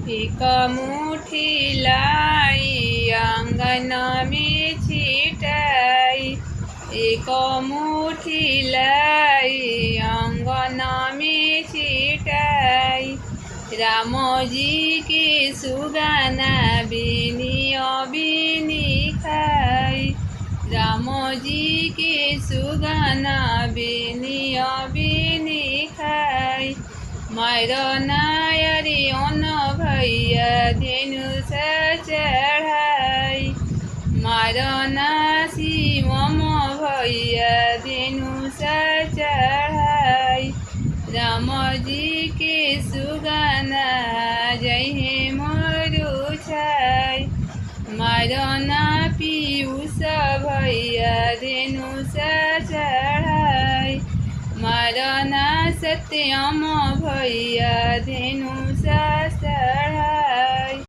एक मुठी लाई आंगन में छिटाई, एक मुठी लाई आंगन में छिटाई। राम जी के सुगाना बिनी बिनी खाई, राम जी के सुगाना बिनी बिनी खाई। मारो नायरी ओन भैया धेनु से चढ़ाई, मारो नासी मम भैया धेनु से चढ़ाई। राम जी के सुगाना जय मोरू छाई, मारो ना पीयूष भैया धेनु से चढ़ाई, मारो ना सत्यम भैया धेनु से